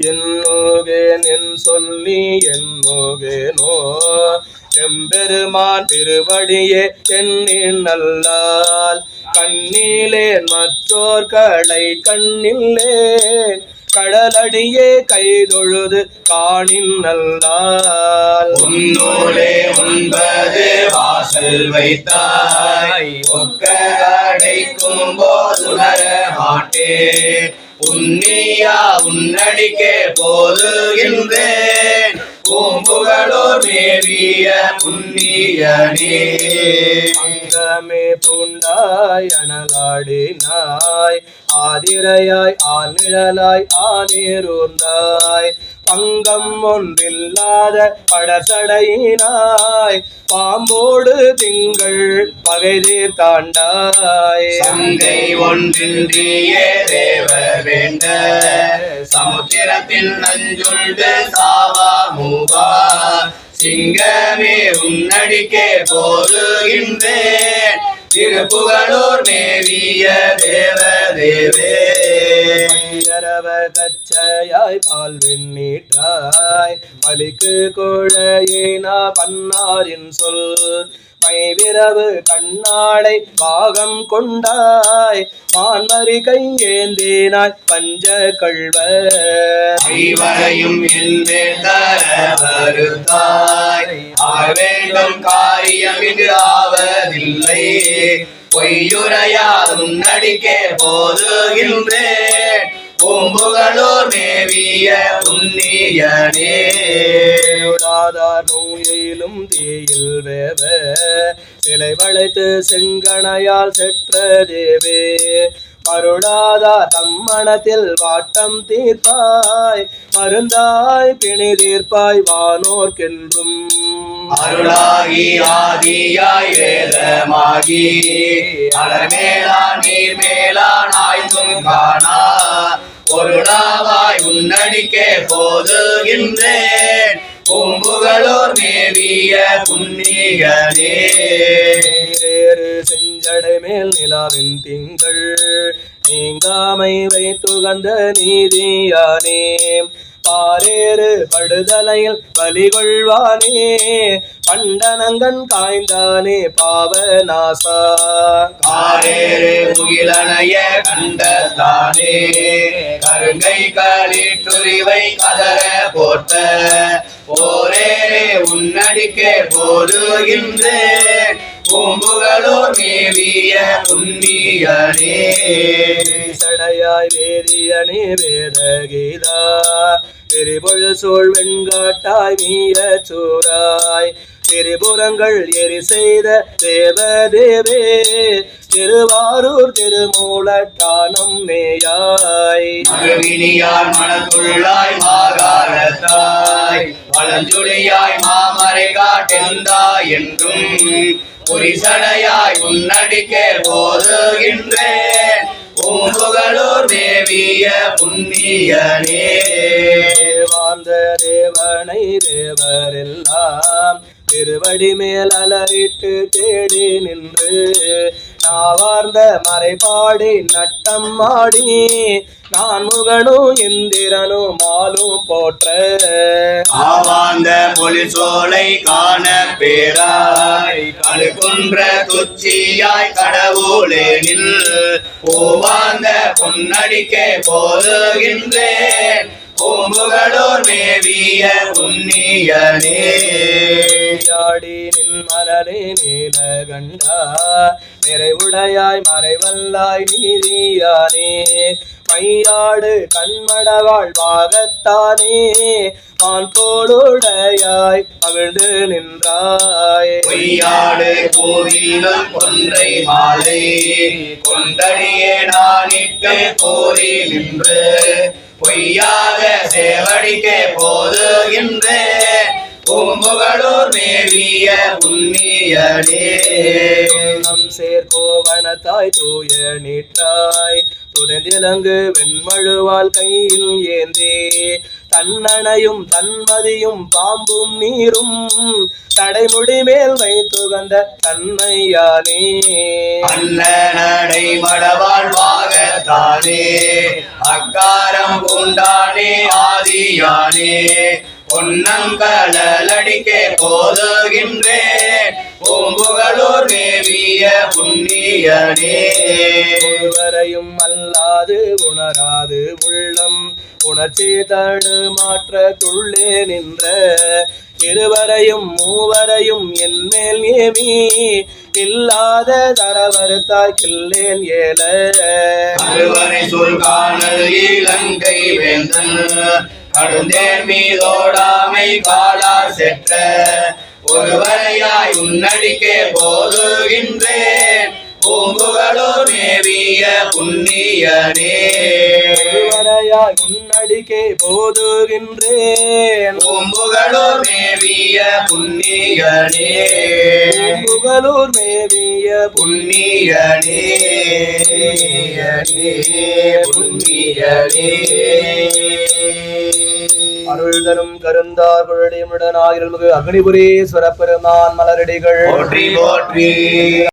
என்னுகேன் என் சொல்லி என்னுகேனோ எம்பெருமான் திருவடியே எண்ணின் நல்லால் கண்ணிலேன் மற்றோர் கடை கண்ணில்லேன் கடலடியே கைதொழுது காணின் நல்லால் உன்னோலே உண்பது வாசல் வைத்தாய் ஒக்க அடைக்கும் போதுணர மாட்டேன் உன்னியா உன்னடிக்கே போதுகின்றேன் பூம்புகளோர் மேவிய புண்ணியனே அங்கமே பூண்டாய் அனலாடினாய் ஆதிரையாய் ஆள் நிழலாய் ஆனேரூர்ந்தாய் பங்கம் ஒன்றில்லாத படசடையினாய் பாம்போடு திங்கள் பகைதீர் தாண்டாய் சங்கை ஒன்றின்றியே தேவர் வேண்ட சமுத்திரத்தில் நஞ்சுண்டு சாவா மூவா சிங்கமே உன்னடிக்கே போதுகின்றேன் திருப்புகழோர் மேவிய தேவ தேவே இரவ கச்சையாய் பால் வெண்ணீற்றாய் பலிக்கு குழையினா பன்னாரின் சொல் மைவிரவு கண்ணாடை பாகம் கொண்டாய் மான்மறி கையேந்தினாய் பஞ்ச கள்வர் ஐவரையும் என்று தர வருத்தாய் வேண்டும் காரியம் இது ஆவதில்லை பொய்யுரையாதும் நடிக்கே போதுகின்றேன் பூம்புகளோர் மேவிய புண்ணியனே நோயிலும் தீயில் வேவ சிலை வளைத்து செங்கணையால் செற்ற தேவே மருளாதார் தம்மணத்தில் வாட்டம் தீர்ப்பாய் மருந்தாய் பிணி தீர்ப்பாய் வானோர்க்கென்றும் அருளாகி ஆதியாய் வேதமாகி அலமேலா நீர் மேலான் ஆய்ந்தும் காணா பொருளாவாய் உன்னடிக்கே போதுகின்றேன் பூம்புகளோர் மேவிய புண்ணியனே செஞ்சடை மேல் நிலாவின் திங்கள் நீங்காமை வைத்துகந்த நீதியானே பாரேறு படுதலையில் பலிகொள்வானே பண்டனங்கன் காய்ந்தானே பாவநாசா காரேறு முகிலனைய கண்டத்தானே கருங்கை களிற்றுரிவை கதற போட்ட போரேரே உன்னடிக்கே போதுகின்றேன் பூம்புகளோர் மேவிய புண்ணியனே சடையாய் வேதியனே வேதகீதா திரிபுழ சூழ் வெண்காட்டாய் மீய சூராய் திரிபுரங்கள் எரி செய்த தேவதேவே திருவாரூர் திருமூலட்டானம் மேயாய் மறுவினியார் மனத்துள்ளாய் மாகாணத்தாய் பழஞ்சுழியாய் மாமரை காட்டெந்தாய் என்றும் பொரிசடையாய் உன்னடிக்கே போதுகின்றேன் பூம்புகளோர் மேவிய புண்ணியனே வாழ்ந்த தேவனை தேவரெல்லாம் திருவடி மேல் அலறிட்டு தேடி நின்று நாவார்ந்த மறைபாடி நட்டம் ஆடி நான் முகனும் இந்திரனும் மாலும் போற்ற ஆவாந்த பொலிசோலை காண பேராய் கழுகுன்ற துச்சியாய் கடவுளேனில் பூவாந்த பொன்னடிக்கே போதுகின்றேன் பூம்புகளோர் மேவிய புண்ணியனே யாடி நின் மலரே நீலகண்டா நிறைவுடையாய் மறைவல்லாய் நீதியானே மையாடு கண்மடவாழ் பாகத்தானே மான் தோளுடையாய் மகிழ்ந்து நின்றாய் பொய்யாடு பூவிலும் கொன்றை மாலை கொண்டடியே நானிட்டு கோரி நின்று பொய்யாக சேவடிக்கே போதுகின்றேன் பூம்புகளோர் மேவிய புண்ணியனே நம் சேர்கோவனத்தாய் தூய நீற்றாய் துதைந்திலங்கு வெண்மழுவால் கையில் ஏந்தே தன்னணையும் தன்மதியும் பாம்பும் நீரும் தடைமுடி மேல் வைத்துகந்த தன்மையானே அண்ணனடை மடவாழ்வாகத்தானே அக்காரம் பூண்டானே ஆதியானே பொன்னங்கழலடிக்கே போதுகின்றேன் பூம்புகளூர் மேவிய புண்ணியனே ஒருவரையும் அல்லாது உணராது உள்ளம் உணர்ச்சி தடுமாற்ற துள்ளே நின்ற இருவரையும் மூவரையும் என் மேல் ஏமி இல்லாத தரவருத்தாய் கில்லேன் ஏல அறுவரை சொல் காணல் இலங்கை வேந்தன் கடுந்தேர் மீதோடாமை காலார் செற்ற ஒருவரையாய் உன்னடிக்கே போதுகின்றேன் பூம்புகளூர் மேவிய புண்ணியனே ஒருவரையாய் உன்னடிக்கே போதுகின்றேன் பூம்புகளூர் மேவிய புண்ணியனே பூம்புகளூர் மேவிய புண்ணியனே புண்ணியனே அருள் தரும் கருந்தார் குழலியுடன் ஆயிரமிகு அக்னிபுரீஸ்வர பெருமான் மலரடிகள் போற்றி போற்றி.